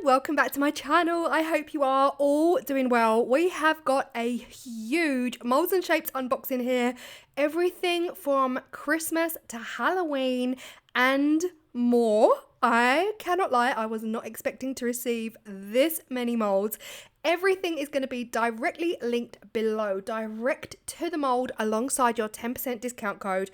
welcome back to my channel. I hope you are all doing well. We have got a huge molds and shapes unboxing here. Everything from Christmas to Halloween and more. I cannot lie, I was not expecting to receive this many molds. Everything is going to be directly linked below, direct to the mold alongside your 10% discount code.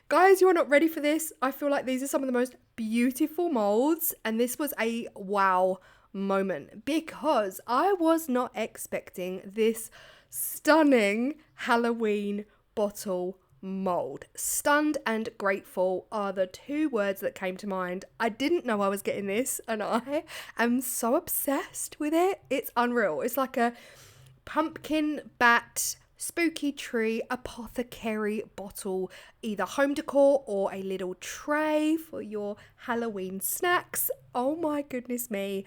Guys, you are not ready for this. I feel like these are some of the most beautiful molds, and this was a wow moment because I was not expecting this stunning Halloween bottle mold. Stunned and grateful are the two words that came to mind. I didn't know I was getting this, and I am so obsessed with it. It's unreal. It's like a pumpkin bat spooky tree apothecary bottle, either home decor or a little tray for your Halloween snacks. Oh my goodness me,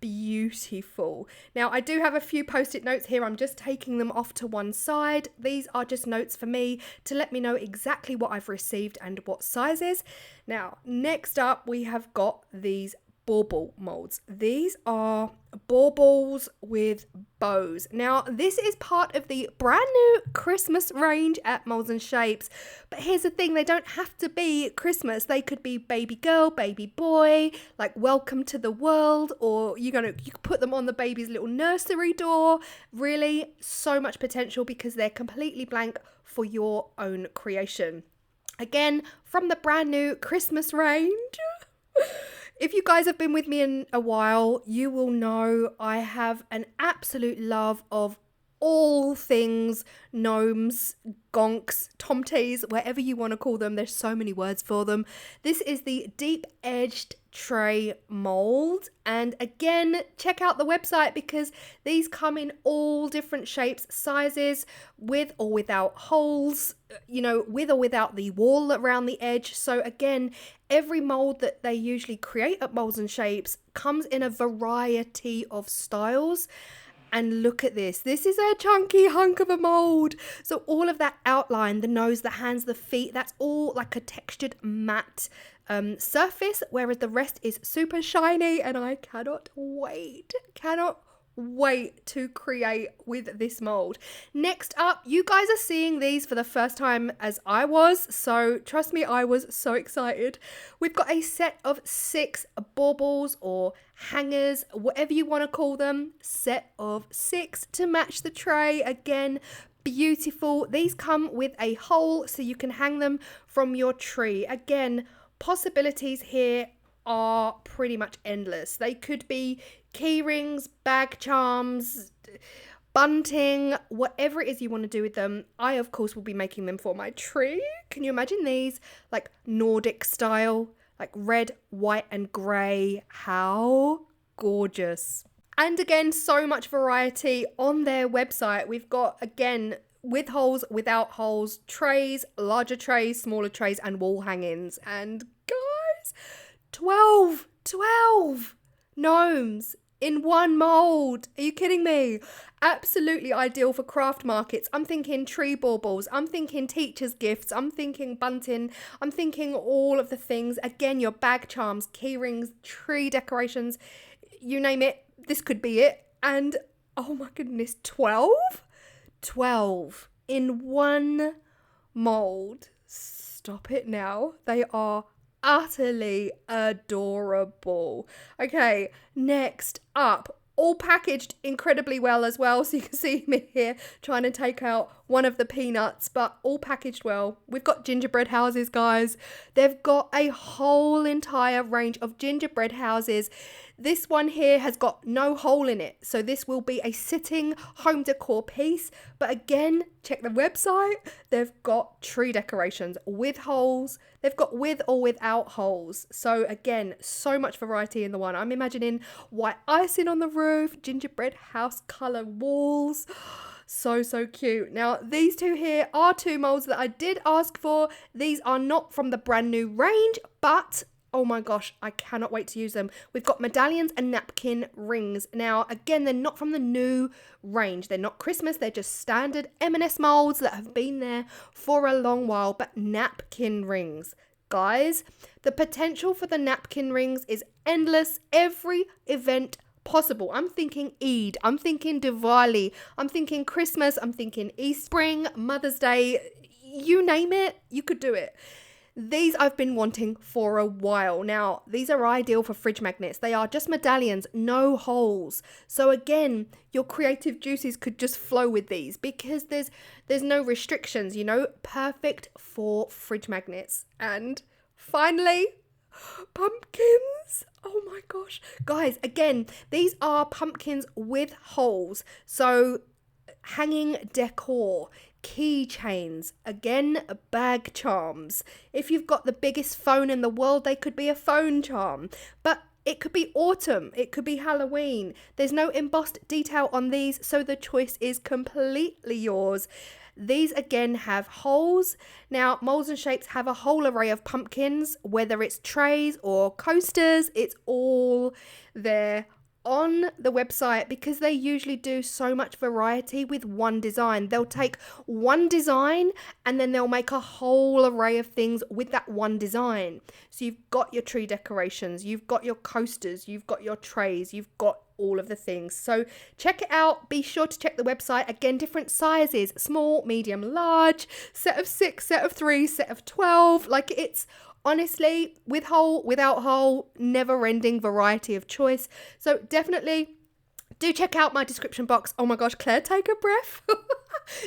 beautiful. Now I do have a few post-it notes here. I'm just taking them off to one side. These are just notes for me to let me know exactly what I've received and what sizes. Now next up we have got these bauble molds. These are baubles with bows. Now this is part of the brand new Christmas range at Molds and Shapes, but here's the thing, they don't have to be Christmas. They could be baby girl, baby boy, like welcome to the world, or you could put them on the baby's little nursery door. Really so much potential because they're completely blank for your own creation. Again, from the brand new Christmas range. If you guys have been with me in a while, you will know I have an absolute love of all things gnomes, gonks, tomtees, whatever you want to call them. There's so many words for them. This is the deep edged tray mold, and again check out the website because these come in all different shapes, sizes, with or without holes, you know, with or without the wall around the edge. So again, every mold that they usually create at Molds and Shapes comes in a variety of styles. And look at this. This is a chunky hunk of a mold. So all of that outline, the nose, the hands, the feet, that's all like a textured matte surface, whereas the rest is super shiny, and I cannot wait to create with this mold. Next up, you guys are seeing these for the first time as I was, so trust me, I was so excited. We've got a set of 6 baubles or hangers, whatever you want to call them, set of 6 to match the tray. Again, beautiful. These come with a hole so you can hang them from your tree. Again, possibilities here are pretty much endless. They could be key rings, bag charms, bunting, whatever it is you want to do with them. I of course will be making them for my tree. Can you imagine these, like Nordic style, like red, white and grey? How gorgeous. And again, so much variety on their website. We've got, again, with holes, without holes, trays, larger trays, smaller trays, and wall hangings. And guys, 12 gnomes in one mold. Are you kidding me? Absolutely ideal for craft markets. I'm thinking tree baubles. I'm thinking teachers' gifts. I'm thinking bunting. I'm thinking all of the things. Again, your bag charms, key rings, tree decorations, you name it. This could be it. And oh my goodness, 12 in one mold. Stop it now. They are utterly adorable. Okay, next up, all packaged incredibly well as well. So you can see me here trying to take out one of the peanuts, but all packaged well. We've got gingerbread houses, guys. They've got a whole entire range of gingerbread houses. This one here has got no hole in it, so this will be a sitting home decor piece. But again, check the website. They've got tree decorations with holes. They've got with or without holes. So again, so much variety in the one. I'm imagining white icing on the roof, gingerbread house color walls. So cute. Now, these two here are 2 molds that I did ask for. These are not from the brand new range, but oh my gosh, I cannot wait to use them. We've got medallions and napkin rings. Now, again, they're not from the new range. They're not Christmas. They're just standard M&S molds that have been there for a long while, but napkin rings. Guys, the potential for the napkin rings is endless. Every event possible. I'm thinking Eid, I'm thinking Diwali, I'm thinking Christmas, I'm thinking East Spring, Mother's Day, you name it, you could do it. These I've been wanting for a while. Now, these are ideal for fridge magnets. They are just medallions, no holes. So again, your creative juices could just flow with these because there's no restrictions, you know, perfect for fridge magnets. And finally, pumpkins. Oh my gosh. Guys, again, these are pumpkins with holes. So hanging decor, keychains, again, bag charms. If you've got the biggest phone in the world, they could be a phone charm. But it could be autumn, it could be Halloween. There's no embossed detail on these, so the choice is completely yours. These again have holes. Now, Molds and Shapes have a whole array of pumpkins, whether it's trays or coasters, it's all there on the website because they usually do so much variety with one design. They'll take one design and then they'll make a whole array of things with that one design. So you've got your tree decorations, you've got your coasters, you've got your trays, you've got all of the things. So check it out. Be sure to check the website. Again, different sizes, small, medium, large, set of 6, set of 3, set of 12. Like, it's honestly, with hole, without hole, never ending variety of choice. So definitely do check out my description box. Oh my gosh, Claire, take a breath.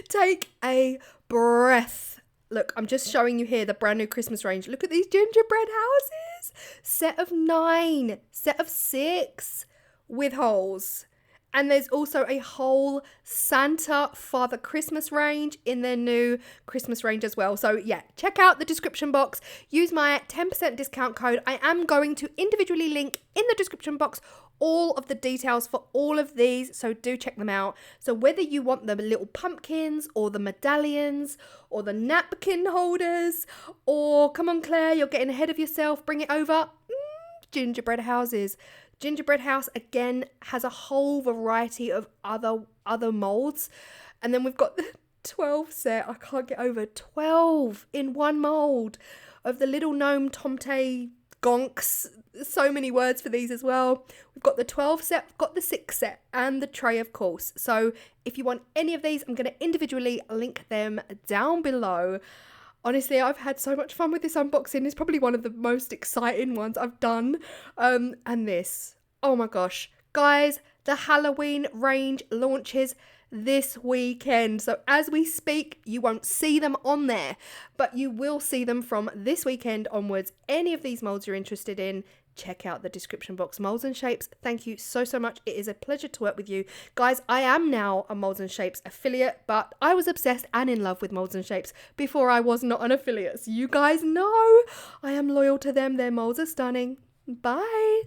Take a breath. Look, I'm just showing you here the brand new Christmas range. Look at these gingerbread houses. Set of 9, set of 6 with holes. And there's also a whole Santa Father Christmas range in their new Christmas range as well. So yeah, check out the description box. Use my 10% discount code. I am going to individually link in the description box all of the details for all of these. So do check them out. So whether you want the little pumpkins or the medallions or the napkin holders, or come on Claire, you're getting ahead of yourself, bring it over. Gingerbread houses. Gingerbread House, again, has a whole variety of other molds. And then we've got the 12 set. I can't get over 12 in one mold of the little gnome tomte gonks. So many words for these as well. We've got the 12 set, we've got the 6 set, and the tray, of course. So if you want any of these, I'm going to individually link them down below. Honestly, I've had so much fun with this unboxing. It's probably one of the most exciting ones I've done. And this, oh my gosh. Guys, the Halloween range launches this weekend. So as we speak, you won't see them on there, but you will see them from this weekend onwards. Any of these molds you're interested in, check out the description box. Molds and Shapes, thank you so much. It is a pleasure to work with you. Guys, I am now a Molds and Shapes affiliate, but I was obsessed and in love with Molds and Shapes before I was not an affiliate. So you guys know I am loyal to them. Their molds are stunning. Bye.